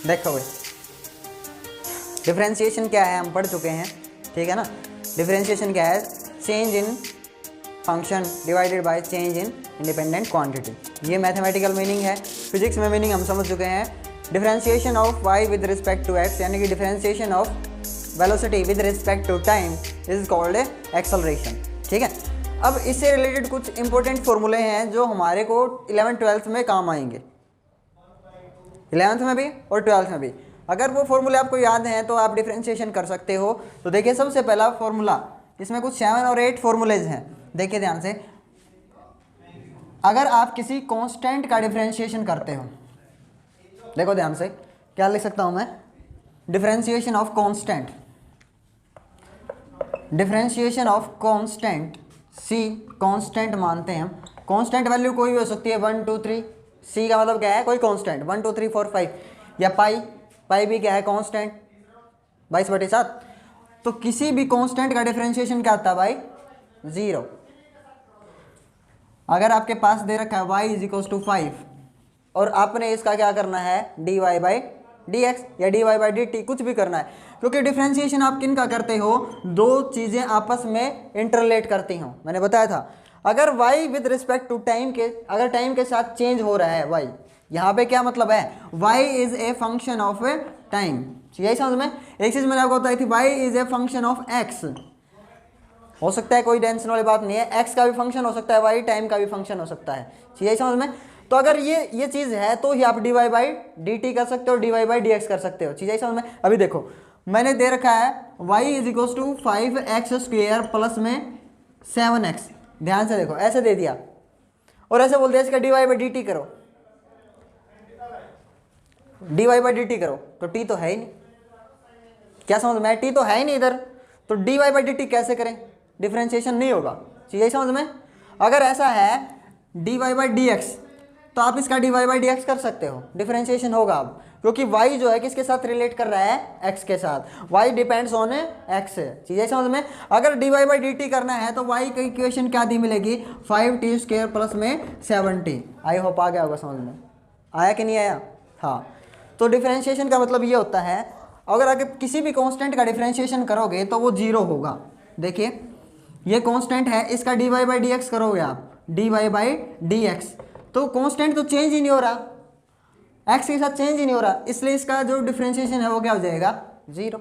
देखो भाई डिफरेंशिएशन क्या है हम पढ़ चुके हैं, ठीक है ना। डिफरेंशिएशन क्या है, change in function divided by change in independent quantity. ये मैथमेटिकल मीनिंग है। फिजिक्स में मीनिंग हम समझ चुके हैं। Differentiation of y with respect to x यानी कि differentiation of velocity with respect to time is called acceleration, ठीक है। अब इससे रिलेटेड कुछ इंपॉर्टेंट फॉर्मूले हैं जो हमारे को 11th-12th में काम आएंगे, 11th में भी और 12th में भी। अगर वो फॉर्मूले आपको याद हैं तो आप डिफरेंशिएशन कर सकते हो। तो देखिए सबसे पहला फॉर्मूला, इसमें कुछ 7 और 8 फॉर्मूलेज हैं, देखिए ध्यान से। अगर आप किसी कांस्टेंट का डिफरेंशिएशन करते हो, देखो ध्यान से, क्या लिख सकता हूं मैं, differentiation of constant, differentiation of constant, C constant मानते हैं हम। कांस्टेंट वैल्यू कोई भी हो सकती है, 1 2 3, सी का मतलब क्या है, कोई कांस्टेंट, 1 2 3 4 5, या पाई भी क्या है, कांस्टेंट 22/7। तो किसी भी कांस्टेंट का डिफरेंशिएशन क्या आता है भाई, 0। अगर आपके पास दे रखा है y = 5 और आपने इसका क्या करना है, dy/dx या dy/dt कुछ भी करना है, क्योंकि डिफरेंशिएशन आप किन का करते हो, दो चीज़ें आपस में इंटरलेट करती हो। मैंने बताया था अगर y with respect to time के, अगर टाइम के साथ चेंज हो रहा है y, यहाँ पे क्या मतलब है, y is a function of time. यही समझ में। एक चीज़ मैंने आपको बताई थी, y is a function of x, हो सकता है, कोई टेंशन वाली बात नहीं है, x का भी फंक्शन हो सकता है, y टाइम का भी फंक्शन हो सकता है, यही समझ में। तो अगर ये चीज़ है तो ही आप dy/dt कर सकते हो, dy/dx कर सकते हो, चीज़ यही समझ में। अभी देखो मैंने दे रखा है y = 5x² प्लस में 7x, ध्यान से देखो, ऐसे दे दिया और ऐसे बोल दिया इसका dy/dt करो, dy/dt करो, तो t तो है ही नहीं, क्या समझ में, t तो है ही नहीं इधर, तो dy/dt कैसे करें, डिफरेंशिएशन नहीं होगा, यही समझ में। अगर ऐसा है dy/dx तो आप इसका dy/dx कर सकते हो, डिफरेंशिएशन होगा अब, क्योंकि y जो है किसके साथ रिलेट कर रहा है, x के साथ, y डिपेंड्स ऑन x है, चीज़ें समझ में। अगर dy/dt करना है तो y की इक्वेशन क्या दी मिलेगी, 5t² प्लस में 7t। आई होप आ गया होगा समझ में, आया कि नहीं आया, हाँ। तो डिफरेंशिएशन का मतलब ये होता है, अगर आप किसी भी कांस्टेंट का डिफरेंशिएशन करोगे तो वो 0 होगा। देखिए ये कांस्टेंट है, इसका dy/dx करोगे आप, dy/dx, तो कांस्टेंट तो चेंज ही नहीं हो रहा, x के साथ चेंज ही नहीं हो रहा, इसलिए इसका जो डिफरेंशिएशन है वो क्या हो जाएगा, 0।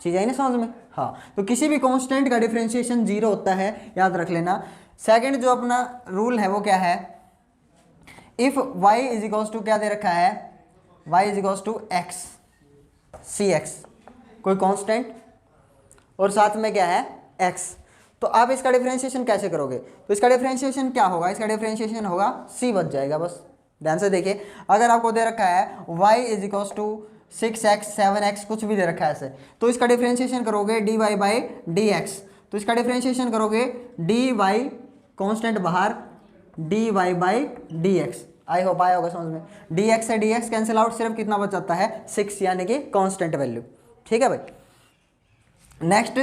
चीज़ आई ना समझ में, हाँ। तो किसी भी कांस्टेंट का डिफरेंशिएशन 0 होता है, याद रख लेना। सेकंड जो अपना रूल है वो क्या है, इफ़ y = क्या दे रखा है, y = x cx, कोई कांस्टेंट और साथ में क्या है x, तो आप इसका डिफरेंशिएशन कैसे करोगे, तो इसका डिफरेंशिएशन क्या होगा, इसका डिफरेंशिएशन होगा c बच जाएगा बस। ध्यान से देखिए, अगर आपको दे रखा है y = 6x 7x कुछ भी दे रखा है ऐसे, तो इसका डिफरेंशिएशन करोगे dy/dx, तो इसका डिफरेंशिएशन करोगे dy कांस्टेंट बाहर dy/dx। आई होप आया होगा समझ में। dx से dx कैंसिल आउट, सिर्फ कितना बच जाता है 6, यानी कि कांस्टेंट वैल्यू, ठीक है भाई। नेक्स्ट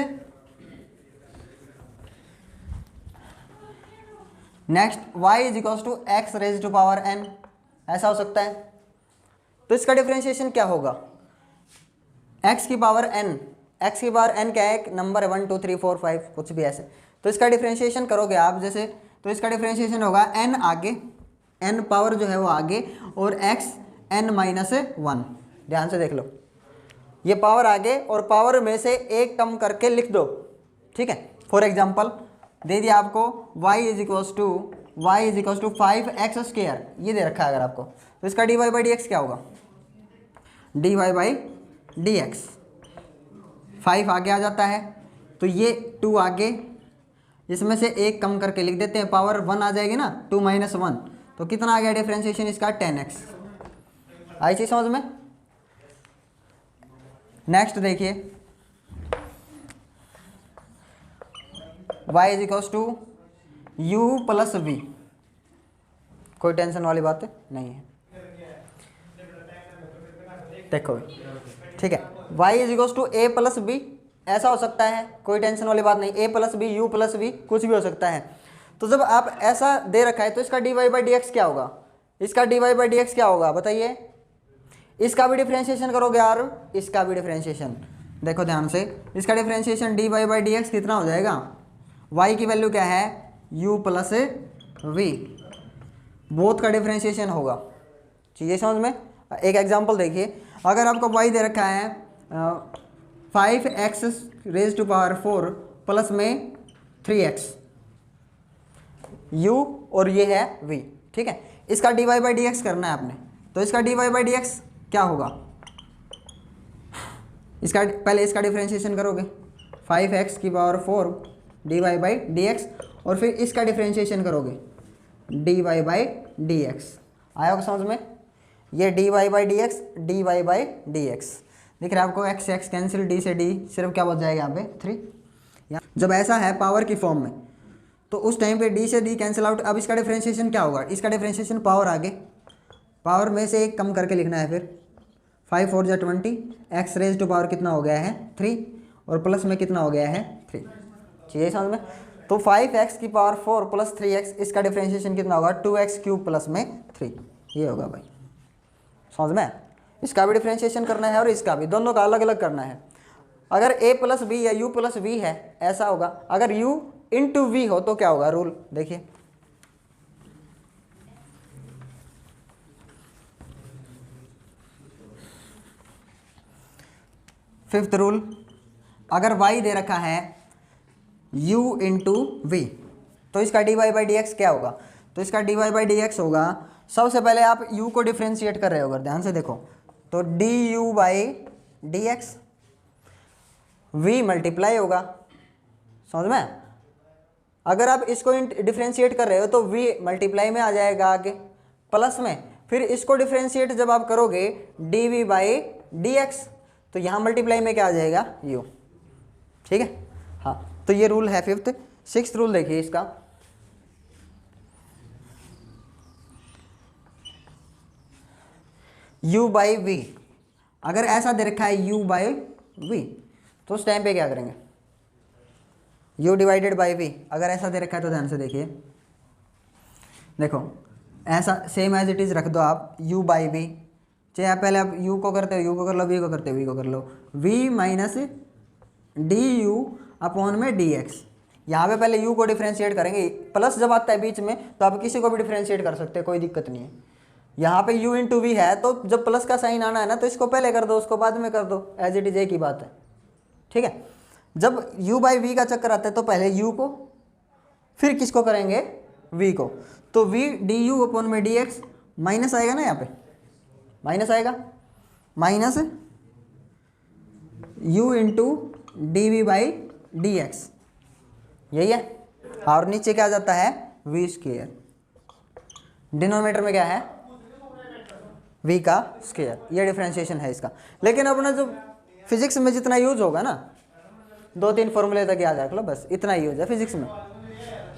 y = x⁻n, ऐसा हो सकता है, तो इसका डिफरेंशिएशन क्या होगा, x की पावर n, x की पावर n क्या है, एक नंबर है 1 2 3 4 5 कुछ भी ऐसे, तो इसका डिफरेंशिएशन करोगे आप जैसे, तो इसका डिफरेंशिएशन होगा n आगे, n पावर जो है वो आगे, और x n-1, ध्यान से देख लो, ये पावर आगे और पावर में से एक कम करके लिख दो, ठीक है। फॉर एग्जांपल दे दिया आपको y = 5x², ये दे रखा है अगर आपको, तो इसका dy/dx क्या होगा, dy/dx 5 आगे आ जाता है, तो ये 2 आगे, इसमें से एक कम करके लिख देते हैं, पावर 1 आ जाएगी ना, 2 - 1, तो कितना आ गया डिफरेंशिएशन इसका, 10x। आई चीज समझ में। नेक्स्ट देखिए y = u + v, कोई टेंशन वाली बात नहीं है, देखो ठीक है। y = a + b, ऐसा हो सकता है, कोई टेंशन वाली बात नहीं, a + b u + v कुछ भी हो सकता है। तो जब आप ऐसा दे रखा है तो इसका dy/dx क्या होगा, इसका dy/dx क्या होगा बताइए, इसका भी डिफ्रेंशिएशन करोगे और इसका भी डिफ्रेंशिएशन। देखो ध्यान से, इसका differentiation D Y by D X कितना हो जाएगा, y की वैल्यू क्या है u प्लस वी, बोथ का डिफ्रेंशिएशन होगा। चीज़ें समझ में। एक एग्जांपल देखिए, अगर आपको y दे रखा है 5x raise to power 4 plus में 3x, u और ये है v, ठीक है। इसका dy बाई डी एक्स करना है आपने, तो इसका dy बाई डी एक्स क्या होगा, इसका पहले इसका डिफ्रेंशिएशन करोगे 5x की power 4 dy by D x, और फिर इसका डिफ्रेंशिएशन करोगे dy बाई डी एक्स। आया होगा समझ में। ये dy by D x, dy by D x दिख रहा है आपको, x x कैंसिल, d से d सिर्फ क्या बच जाएगा यहाँ पे 3। जब ऐसा है पावर की फॉर्म में तो उस टाइम पे d से d कैंसिल आउट। अब इसका डिफ्रेंशिएशन क्या होगा, इसका डिफ्रेंशिएशन पावर आगे, पावर में से एक कम करके लिखना है, फिर 5 4 जा 20, x रेज टू पावर कितना हो गया है 3, और प्लस में कितना हो गया है 3। चाहिए समझ में। तो 5x की पावर 4 प्लस 3x, इसका डिफ्रेंशिएशन कितना होगा 2x क्यूब प्लस में 3, ये होगा भाई, समझ में। इसका भी डिफ्रेंशिएशन करना है और इसका भी, दोनों का अलग अलग करना है। अगर a प्लस बी या u प्लस वी है ऐसा होगा, अगर u इंटू वी हो तो क्या होगा रूल देखिए, फिफ्थ रूल, अगर y दे रखा है u इंटू वी तो इसका D Y by D X क्या होगा, तो इसका D Y by D X होगा, सबसे पहले आप u को डिफ्रेंशिएट कर रहे हो, अगर ध्यान से देखो तो D U by D X, V multiply होगा, समझ में। अगर आप इसको डिफ्रेंशिएट कर रहे हो तो v मल्टीप्लाई में आ जाएगा आगे प्लस में, फिर इसको डिफ्रेंशिएट जब आप करोगे D V by D X तो यहाँ मल्टीप्लाई में क्या आ जाएगा u, ठीक है। हाँ, तो ये रूल है फिफ्थ। सिक्स्थ रूल देखिए इसका, u बाई वी, अगर ऐसा दे रखा है u बाई वी तो उस टाइम पे क्या करेंगे, u डिवाइडेड बाई वी, अगर ऐसा दे रखा है तो ध्यान से देखिए, देखो ऐसा सेम एज इट इज़ रख दो आप u बाई वी, चाहे आप पहले आप u को करते हो u को कर लो, v को करते हो v को कर लो, v minus D U upon में डी एक्स। यहाँ पे पहले u को डिफ्रेंशिएट करेंगे, प्लस जब आता है बीच में तो आप किसी को भी डिफ्रेंशिएट कर सकते हैं, कोई दिक्कत नहीं है। यहाँ पे u इंटू वी है तो जब प्लस का साइन आना है ना तो इसको पहले कर दो, उसको बाद में कर दो, एज इट इज एक ही बात है, ठीक है। जब u बाई वी का चक्कर आता है तो पहले u को फिर किसको करेंगे v को, तो v डी यू अपॉन में डी एक्स, माइनस आएगा ना यहाँ पे, माइनस आएगा, minus u into D V by D X, यही है। और नीचे क्या आ जाता है v स्क्वायर, डिनोमिनेटर में क्या है v का स्क्वायर, ये डिफ्रेंशिएशन है इसका। लेकिन अपना जो फिजिक्स में जितना यूज होगा ना, 2-3 फॉर्मूले तक याद रख लो, बस इतना यूज है फिजिक्स में।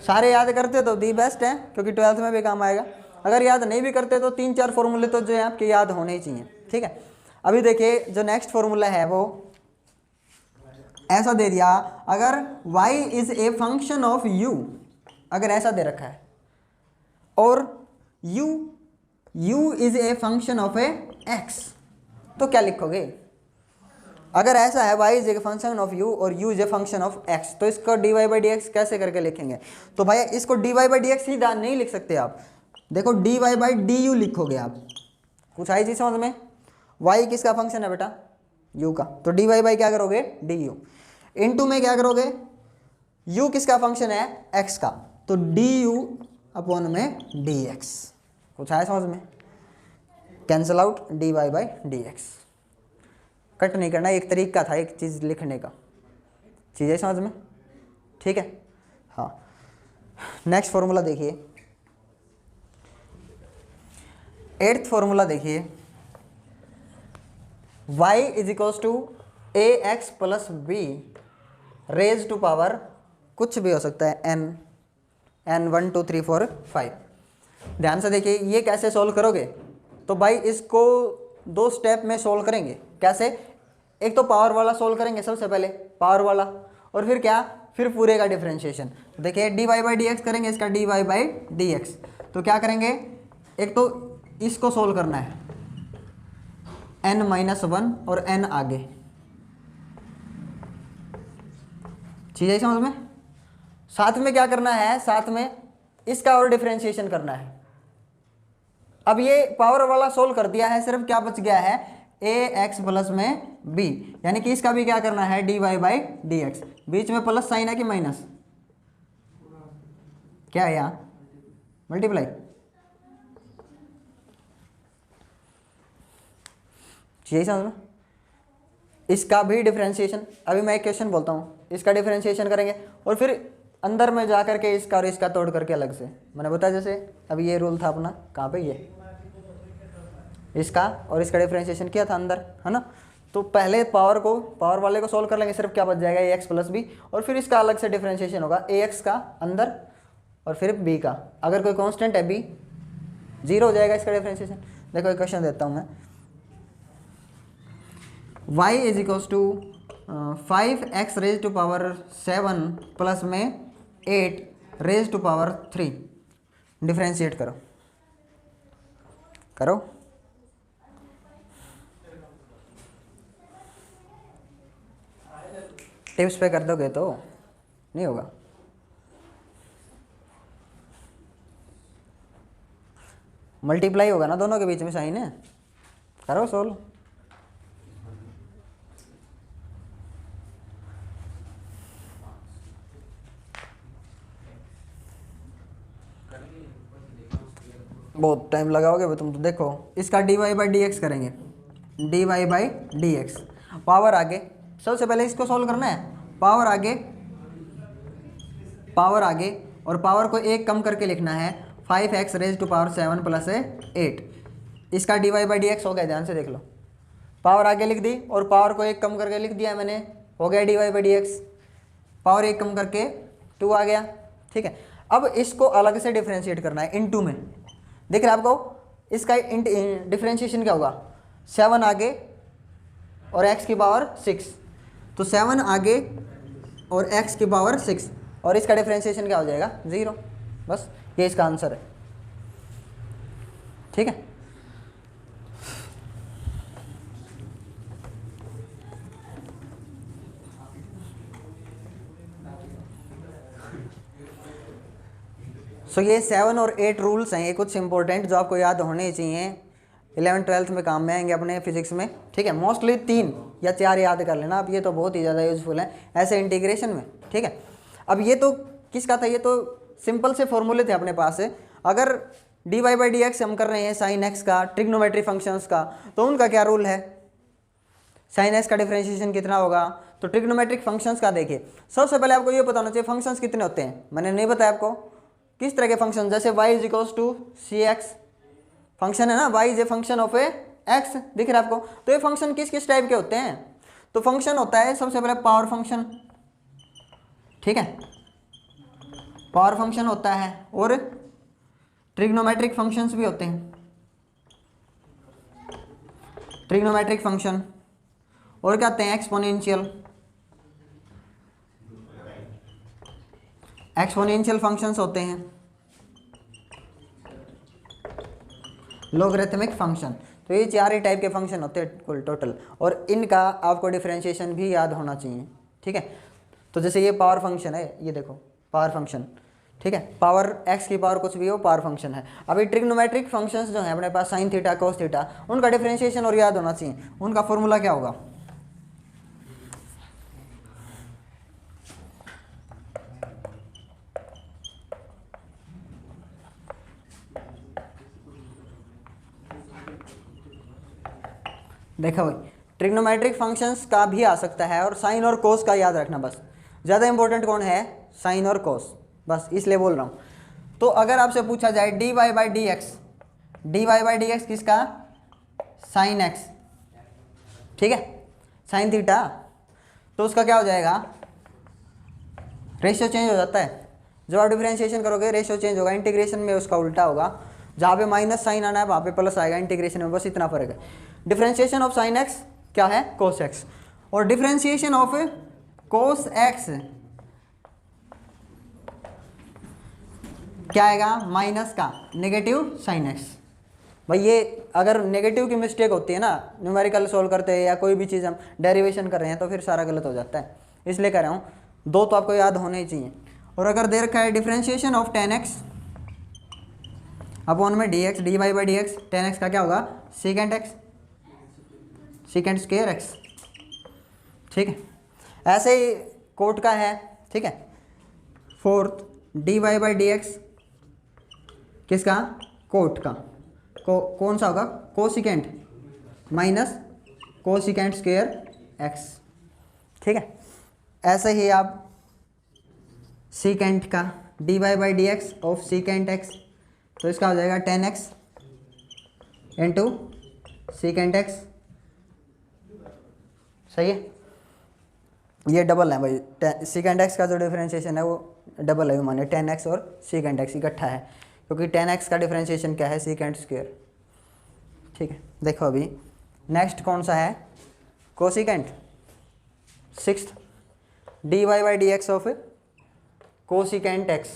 सारे याद करते तो दी बेस्ट है, क्योंकि 12th में भी काम आएगा। अगर याद नहीं भी करते तो 3-4 फॉर्मूले तो जो है आपके याद होने ही चाहिए, ठीक है। अभी देखिए जो नेक्स्ट फॉर्मूला है वो ऐसा दे दिया, अगर y is a function of u, अगर ऐसा दे रखा है, और u is a function of a x, तो क्या लिखोगे। अगर ऐसा है y is a function of u और u is a function of x, तो इसको dy बाई डी एक्स कैसे करके लिखेंगे, तो भाई इसको dy बाई डी एक्स ही नहीं लिख सकते आप, देखो dy बाई डी यू लिखोगे आप। कुछ आई चीज समझ में। y किसका फंक्शन है बेटा, u का, तो dy बाई क्या करोगे डी यू, इनटू में क्या करोगे u किसका फंक्शन है x का, तो डी यू अपॉन में डी एक्स। कुछ आया समझ में, cancel out dy by D x, cut नहीं करना, एक तरीका था एक चीज़ लिखने का, चीज़ें समझ में, ठीक है। हाँ, नेक्स्ट फॉर्मूला देखिए, 8th फॉर्मूला देखिए, y is equals to A X plus B raise to power, कुछ भी हो सकता है, n 1 2 3 4 5। ध्यान से देखिए ये कैसे सोल्व करोगे, तो भाई इसको 2 स्टेप में सोल्व करेंगे। कैसे, एक तो पावर वाला सोल्व करेंगे सबसे पहले, पावर वाला, और फिर क्या, फिर पूरे का डिफ्रेंशिएशन। तो देखिए D Y by D X करेंगे, इसका D Y by D X, तो क्या करेंगे, एक तो इसको सोल्व करना है, n-1 और n आगे। चीज़ है समझ में। साथ में क्या करना है, साथ में इसका और डिफरेंशिएशन करना है। अब ये पावर वाला सोल्व कर दिया है, सिर्फ क्या बच गया है, ए एक्स प्लस में बी, यानी कि इसका भी क्या करना है, D Y by D X. बीच में प्लस साइन है कि माइनस, क्या है यहाँ, मल्टीप्लाई। यही समझ में। इसका भी डिफरेंशिएशन, अभी मैं एक क्वेश्चन बोलता हूँ, इसका डिफरेंशिएशन करेंगे और फिर अंदर में जा करके इसका और इसका तोड़ करके अलग से, मैंने बताया जैसे अभी ये रूल था अपना, कहाँ पे, ये इसका और इसका डिफरेंशिएशन किया था अंदर, है ना। तो पहले पावर वाले को सोल्व कर लेंगे, सिर्फ क्या बच जाएगा, ए एक्स प्लस बी, और फिर इसका अलग से डिफरेंशिएशन होगा, ए एक्स का अंदर और फिर बी का। अगर कोई कांस्टेंट है बी, जीरो हो जाएगा इसका डिफरेंशिएशन। देखो एक क्वेश्चन देता हूँ मैं, y is equals to 5x raise to power 7 plus में 8 रेज टू पावर 3, डिफरेंशिएट करो करो। टिप्स पे कर दोगे तो नहीं होगा। मल्टीप्लाई होगा ना दोनों के बीच में साइन है, करो सोल्व। बहुत टाइम लगाओगे तुम तो। देखो इसका D Y by D X करेंगे, D Y by D X, power आगे, सबसे पहले इसको सॉल्व करना है, पावर आगे और पावर को एक कम करके लिखना है, 5x raise to power 7 plus 8। इसका D Y by D X हो गया, ध्यान से देख लो, पावर आगे लिख दी और पावर को एक कम करके लिख दिया मैंने, हो गया D Y by D X, power एक कम करके 2 आ गया, ठीक है। अब इसको अलग से डिफ्रेंशिएट करना है इनटू में, दिख रहा है आपको, इसका डिफ्रेंशिएशन क्या होगा, 7 आगे और x की पावर 6, तो 7 आगे और x की पावर 6, और इसका डिफ्रेंशिएशन क्या हो जाएगा, 0। बस ये इसका आंसर है, ठीक है। सो ये 7 और 8 रूल्स हैं, ये कुछ इंपॉर्टेंट जो आपको याद होने चाहिए, 11th-12th में काम में आएंगे अपने फिजिक्स में, ठीक है। मोस्टली 3 या 4 याद कर लेना आप, ये तो बहुत ही ज़्यादा यूजफुल है ऐसे इंटीग्रेशन में, ठीक है। अब ये तो किसका था, ये तो सिंपल से फॉर्मूले थे अपने पास से। अगर D Y by D X हम कर रहे हैं साइन एक्स का, ट्रिग्नोमेट्री फंक्शंस का, तो उनका क्या रूल है, साइन एक्स का डिफरेंशिएशन कितना होगा, तो ट्रिग्नोमेट्रिक फंक्शंस का देखिए, सबसे पहले आपको ये पता होना चाहिए फंक्शंस कितने होते हैं, मैंने नहीं बताया आपको किस तरह के फंक्शन, जैसे y is equals to C X function है ना, y is a function of a x, दिख रहा है आपको। तो ये फंक्शन किस किस टाइप के होते हैं, तो फंक्शन होता है सबसे पहले पावर फंक्शन, ठीक है, पावर फंक्शन होता है, और ट्रिग्नोमेट्रिक फंक्शंस भी होते हैं, ट्रिग्नोमेट्रिक फंक्शन, और क्या आते हैं, एक्सपोनेंशियल फंक्शंस होते हैं, लोगरिथमिक फंक्शन। तो ये 4 ही टाइप के फंक्शन होते हैं कुल टोटल, और इनका आपको डिफरेंशिएशन भी याद होना चाहिए, ठीक है। तो जैसे ये पावर फंक्शन है, ये देखो पावर फंक्शन, ठीक है, पावर x की पावर कुछ भी हो, पावर फंक्शन है। अभी ट्रिग्नोमेट्रिक फंक्शंस जो हैं अपने पास, साइन थीटा कोस थीटा, उनका डिफरेंशिएशन और याद होना चाहिए, उनका फॉर्मूला क्या होगा, देखो भाई, ट्रिग्नोमेट्रिक फंक्शंस का भी आ सकता है, और साइन और कोस का याद रखना बस, ज़्यादा इंपॉर्टेंट कौन है, साइन और कोस, बस इसलिए बोल रहा हूँ। तो अगर आपसे पूछा जाए D Y by D X, D Y by D X किसका, साइन एक्स, ठीक है, साइन थीटा, तो उसका क्या हो जाएगा, रेशियो चेंज हो जाता है, जब आप डिफरेंशिएशन करोगे रेशियो चेंज होगा, इंटीग्रेशन में उसका उल्टा होगा, जहाँ पे माइनस साइन आना है वहाँ पे प्लस आएगा इंटीग्रेशन में, बस इतना फर्क है। डिफरेंशिएशन ऑफ साइन एक्स क्या है, कोस एक्स, और डिफरेंशिएशन ऑफ कोस एक्स क्या आएगा, माइनस का नेगेटिव साइन एक्स, भाई ये अगर नेगेटिव की मिस्टेक होती है ना न्यूमेरिकल सोल्व करते हैं या कोई भी चीज़ हम डेरिवेशन कर रहे हैं तो फिर सारा गलत हो जाता है, इसलिए कह रहा हूँ दो तो आपको याद होने ही चाहिए। और अगर दे रखा है डिफ्रेंशिएशन ऑफ 10x अपॉन में dx dy by dx, 10x का क्या होगा second x second square x, ठीक है। ऐसे ही कोट का है, ठीक है, फोर्थ dy बाई dx किसका कोट का कौन सा होगा cosecant minus cosecant square x, ठीक है। ऐसे ही आप सीकेंट का dy by dx of secant x, तो इसका हो जाएगा 10x इंटू सीकेंट x, सही है। ये डबल है भाई, सीकेंट x का जो डिफरेंशिएशन है वो डबल है, माने 10x और सीकेंट x इकट्ठा है, क्योंकि 10x का डिफरेंशिएशन क्या है सीकेंट स्क्वायर, ठीक है। देखो अभी नेक्स्ट कौन सा है cosecant, sixth dy by dx of cosecant x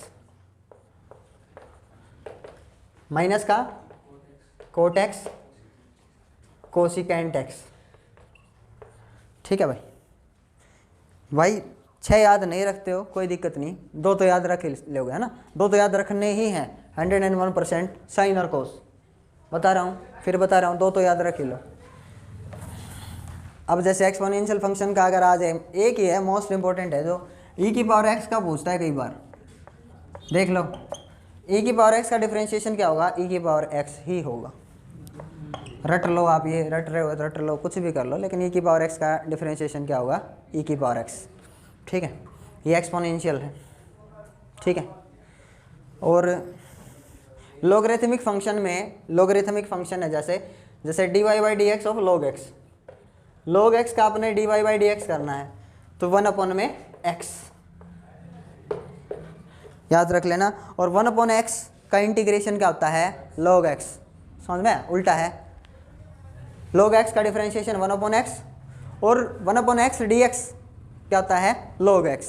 minus का कोट x कोसिकेंट x, ठीक है भाई। भाई 6 याद नहीं रखते हो कोई दिक्कत नहीं, 2 तो याद रख लोगे, है ना, 2 तो याद रखने ही हैं 101% साइन और कोस, बता रहा हूँ फिर बता रहा हूँ, 2 तो याद रख लो। अब जैसे एक्सपोनेंशियल फंक्शन का अगर आ जाए, एक ही है मोस्ट इंपॉर्टेंट है जो e की पावर x का पूछता है कई बार, देख लो e की पावर x का डिफरेंशिएशन क्या होगा, e की पावर x ही होगा, रट लो आप, ये रट रहे हो रट लो, कुछ भी कर लो, लेकिन e की पावर x का डिफरेंशिएशन क्या होगा e की पावर x, ठीक है। ये एक्सपोनेंशियल है, ठीक है। और लॉगरिथमिक फंक्शन में, लॉगरिथमिक फंक्शन है जैसे dy by dx of log x का आपने dy बाई dx करना है तो 1 अपॉन में x याद रख लेना, और 1 अपॉन x का इंटीग्रेशन क्या होता है log x, समझ में, उल्टा है, log x का डिफरेंशिएशन 1 अपॉन x और 1 अपॉन x dx क्या होता है log x,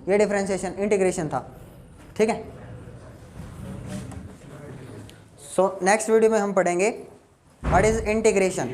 ये डिफरेंशिएशन इंटीग्रेशन था, ठीक है। सो नेक्स्ट वीडियो में हम पढ़ेंगे व्हाट इज इंटीग्रेशन।